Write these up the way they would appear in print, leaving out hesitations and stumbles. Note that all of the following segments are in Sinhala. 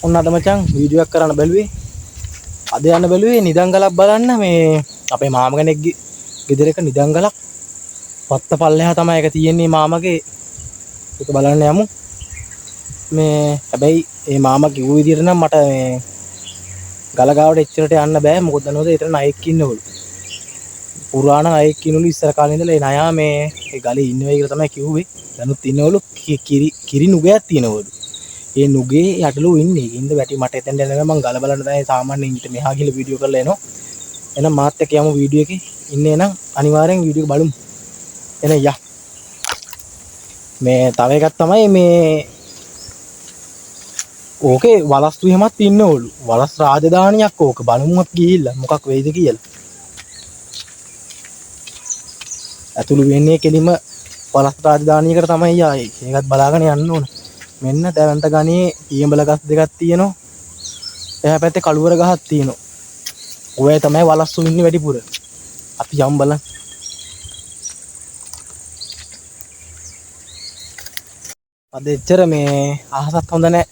ඔන්න අද මචං වීඩියෝ එකක් කරන්න බැලුවේ. අද යන්න බැලුවේ නිදංගලක් බලන්න මේ අපේ මාම කෙනෙක්ගේ ගෙදර එක නිදංගලක්. පත්ත පල්ලෙහා තමයි ඒක තියෙන්නේ මාමගේ. ඒක බලන්න යමු. මේ හැබැයි මේ මාමා කිව්ව විදිහට නම් මට මේ ගල ගාවට එච්චරට යන්න බෑ. මොකද දන්නවද? ඒතර ණයෙක් ඉන්නවලු. පුරාණ ණයෙක් ඉන්නවලු ඉස්සර කාලේ ඉඳලා. ඒ ණයා මේ ගලේ ඉන්නවයි කියලා තමයි කිව්වේ. දැනුත් ඉන්නවලු. කිරි නුගයක් තියෙනවලු. ඒ නුගේ යටලු ඉන්නේ. ඉඳ වැටි මට එතෙන් දැනගෙන මම ගල බලන්න තමයි සාමාන්‍යයෙන් ඊට මෙහා ගිහලා වීඩියෝ කරලා එනවා. එහෙනම් මාත් එක්ක යමු වීඩියෝ එකේ. ඉන්නේ නම් අනිවාර්යෙන් වීඩියෝ එක බලමු. එහෙනම් යා. මේ තව එකක් තමයි මේ ඕකේ වලස්සු එහෙමත් ඉන්නවලු. වලස් රාජධානියක් ඕක. බලමුවත් ගිහිල්ලා මොකක් වෙයිද කියලා. ඇතුළු වෙන්නේ කෙලිම වලස් රාජධානියකට තමයි ආයේ. ඒකත් බලාගෙන යන්න ඕන. මෙන්න දැවන්ත ගණේ ඊඹල ගස් දෙකක් තියෙනවා. එහා පැත්තේ කළුවර ගහක් තියෙනවා. ඔය තමයි වලස්සු ඉන්නේ වැඩිපුර. අපි යමු බලන්න. අද එච්චර මේ අහසත් හොඳ නැහැ.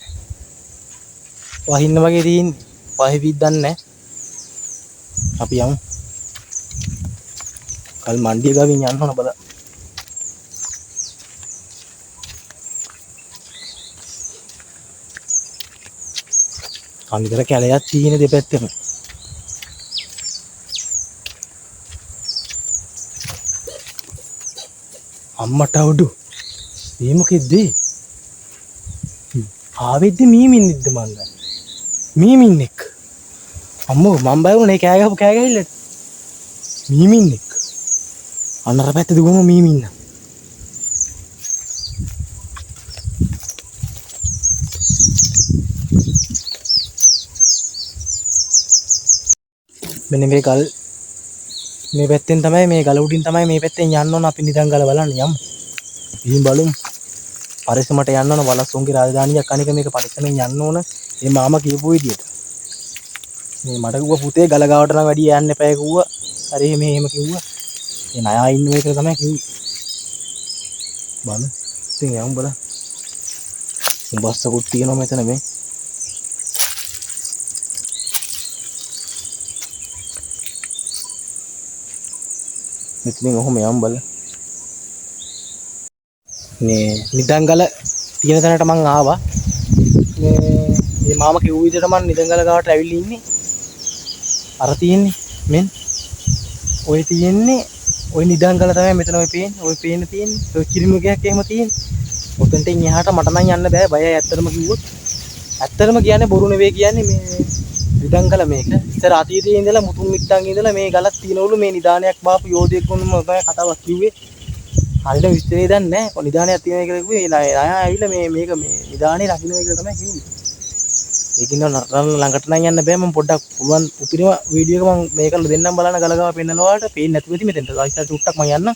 වහින්න වගේ තියෙන්නේ. වහිවිත් දන්නේ නැහැ. අපි යමු. කල් මණ්ඩිය ගාවින් යන්න ඕන බලන්න. අනිතර කැලයක් තියෙන දෙපැත්තෙම. අම්මට උඩු. මේ මොකෙද්ද? ආවෙද්ද මීමින්නෙක්ද මන්ද? මීමින්නෙක්. අම්මෝ මම බය වුණේ කෑ ගහයිලට. මීමින්නෙක්. අන්නර පැත්තේ දුවන මීමින්න. මෙන්න මේ ගල් මේ පැත්තෙන් තමයි මේ ගල උඩින් තමයි මේ පැත්තෙන් යන්න ඕන. අපි නිදන් ගල බලන්න යමු. ගිහින් බලමු. පරිස්සමට යන්න ඕන. වලස්සුන්ගේ රාජධානියක් අනික මේක පරිස්සමෙන් යන්න ඕන. මේ මාමා කියපු විදියට. මේ මට කිව්වා පුතේ ගල ගාවට නම් වැඩි යන්න එපා කිව්වා. හරි එහෙම කිව්වා. මේ ණයා ඉන්න එක තමයි කිව්වේ. බලන්න. ඉතින් යමු බලන්න. බස්සකුත් තියෙනවා මෙතන මේ. මෙතනින් ඔහොම යමු බලන්න. මේ නිදංගල තියෙන තැනට මං ආවා. මේ මාමා කිව්ව විදිහට මං නිදංගල ගාවට ඇවිල්ලා ඉන්නේ. අර තියෙන්නේ මෙන් ඔය තියෙන්නේ ඔය නිදංගල තමයි මෙතන ඔය පේන්නේ. ඔය පේන්න තියෙන්නේ. ඔය කිරිමුගයක් එහෙම තියෙන්නේ. ඔතෙන්ට එහාට මට නම් යන්න බෑ. බයයි ඇත්තටම කිව්වොත්. ඇත්තටම කියන්නේ බොරු නෙවෙයි කියන්නේ මේ නිදංගල මේක. ඉතර අතීතයේ ඉඳලා මුතුන් මිත්තන්ගේ ඉඳලා මේ ගලක් තියෙනවලු. මේ නිදානයක් බාපු යෝධයෙක් වුණම තමයි කතාවක් කිව්වේ. හරියට විස්තරේ දන්නේ නැහැ. කො නිදානයක් තියෙනවා කියලා කිව්වේ. ණයා ඇවිල්ලා මේක මේ නිදානේ රකින්න කියලා තමයි කිව්වේ. ඒකින්ද ළඟට නම් යන්න බෑ. මම පොඩ්ඩක් පුළුවන් උපරිම වීඩියෝ එක මම මේක දෙන්නම් බලන්න ගලගාව පෙන්නනවා වලට පේන්නේ නැතුව ඉති මෙතෙන්ට. ආයිසාර චුට්ටක් මම යන්න.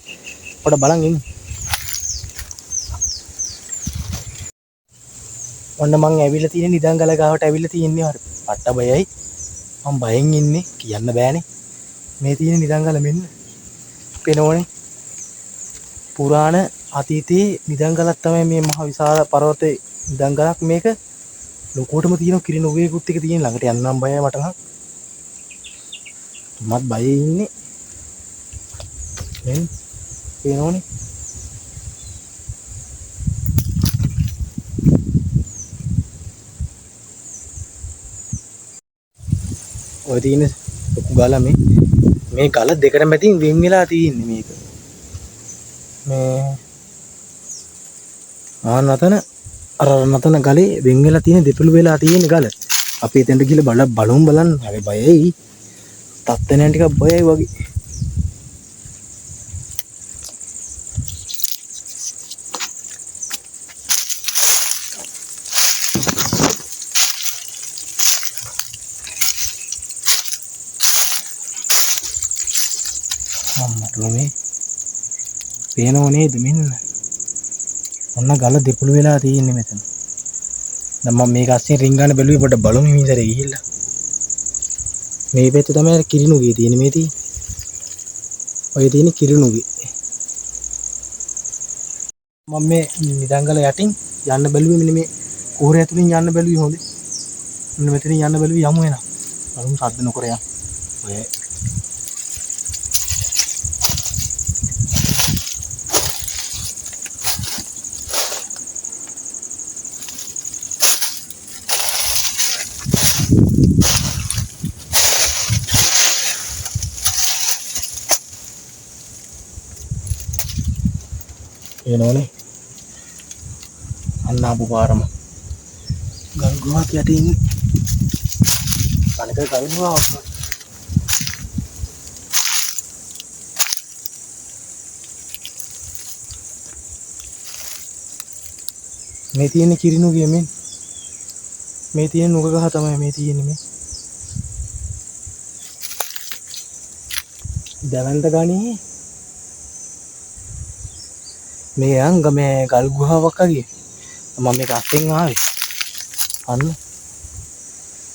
පොඩ්ඩක් බලන් ඉන්න. ඔන්න මං ඇවිල්ලා තියෙන නිදංගල ගාවට ඇවිල්ලා තියෙන්නේ. හරි. පට්ට බයයි. මම බයෙන් ඉන්නේ. කියන්න බෑනේ. මේ තියෙන නිදංගල මෙන්න. පේනෝනේ. පුරාණ අතීතයේ නිදංගලක් තමයි මේ මහ විශාල පර්වතයේ නිදංගලක් මේක. ලොකෝටම තියෙන කිරිනුගේකුත් එක තියෙන ළඟට යන්නම් බයයි මට නම්. මත් බයේ ඉන්නේ. මෙන්න පේනෝනේ. ඔය තියෙන ලොකු ගල මේ ගල දෙකට මැදින් වෙන් වෙලා තියෙන්නේ මේක. මේ නතන ගලේ වෙන් වෙලා තියෙන දෙපළු වෙලා තියෙන ගල. අපි එතෙන්ට ගිහලා බලන්න. හරි බයයි. තත්ත්වයන් ටිකක් බයයි වගේ. අම්මට මේ පේනව නේද මෙන්න. ඔන්න ගල දෙපළු වෙලා තියෙන්නේ මෙතන. දැන් මම මේක අස්සේ රින් ගන්න බැලුවේ පොඩ්ඩක් බලමු මිසරේ ගිහිල්ලා. මේ පැත්තේ තමයි අර කිරිනුගේ තියෙන්නේ මේ තියෙන්නේ. ඔය තියෙන්නේ කිරිනුගේ. මම මේ නිදංගල යටින් යන්න බැලුවේ මෙන්න මේ කුහරය ඇතුලින් යන්න බැලුවේ හොඳේ. මෙතන යන්න බැලුවි යමු එන. බලමු සද්ද නොකර යන්න. ඔය එනෝනේ. අන්න ආපු පාරම. ගල් ගුහාවක් යට ඉන්නේ. අනක ගල් ගුහාවක්. මේ තියෙන කිරිනුගේ මෙන්. මේ තියෙන නුග ගහ තමයි මේ තියෙන්නේ මේ. දැවන්ත ගණී මේ අංග මේ ගල් ගුහාවක් වගේ මම මේක අස්සෙන් ආවේ අන්න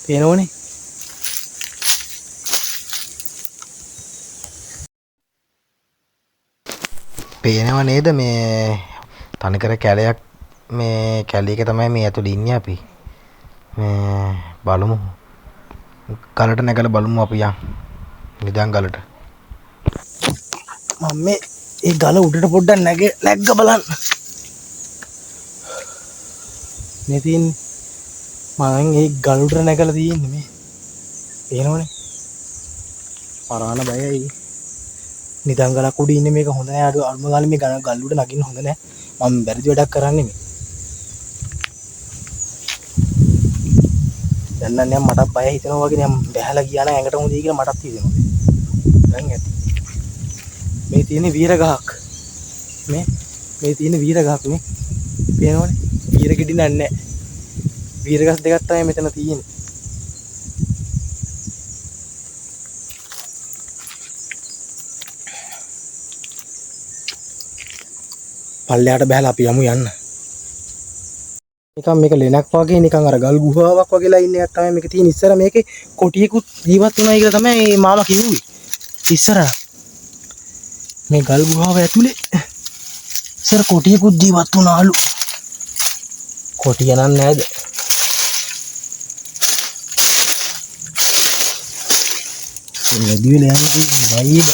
පේනවනේ පේනව නේද මේ තනිකර කැලයක් මේ කැලේක තමයි මේ ඇතුළේ ඉන්නේ අපි මේ බලමු ගලට නැගලා බලමු අපි යන් නිදන් ගලට මම මේ ඒ ගල උඩට පොඩ්ඩක් නැග්ග බලන්න. මේ තියෙන්නේ මම ඒ ගල උඩට නැගලා තියෙන්නේ මේ. පේනවනේ. පරාණ බයයි. නිදන් ගලක් උඩ ඉන්නේ මේක හොඳ නෑ අඩුම ගානේ මේ ගල උඩ නගින්න හොඳ නෑ. මම බැරිදි වැඩක් කරන්නේ මේ. දැන් නම් මට බය හිතෙනවා වගේ නම් බැහැලා ගියා නම් ඇඟට හොඳයි කියලා මටත් හිතෙනවා. දැන් ඇති. මේ තියෙන වීර ගහක් මේ තියෙන වීර ගහක් මේ පේනවනේ වීර ගෙඩි නෑ වීර ගස් දෙකක් තමයි මෙතන තියෙන්නේ පල්ලෙහාට බහලා අපි යමු යන්න නිකන් මේක ලෙනක් වගේ නිකන් අර ගල් ගුහාවක් වගේලා ඉන්න එකක් තමයි මේක තියෙන ඉස්සර මේකේ කොටියෙකුත් ජීවත් වුණා කියලා තමයි මාමා කිව්වේ ඉස්සර මේ ගල් ගුහාව ඇතුලේ ඉස්සර කොටියෙකුත් ජීවත් වුණාලු කොටිය නම් නෑද වැඩි වෙලා යන්නේ වයිද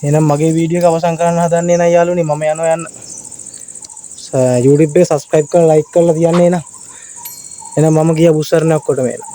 එහෙනම් මගේ වීඩියෝ එක අවසන් කරන්න හදන්නේ නැහැ යාළුවනේ මම යනවා යන්න YouTube එකේ subscribe කරලා like කරලා තියන්නේ එහෙනම් මම ගියා බුස්සරණ ඔක්කොටම එන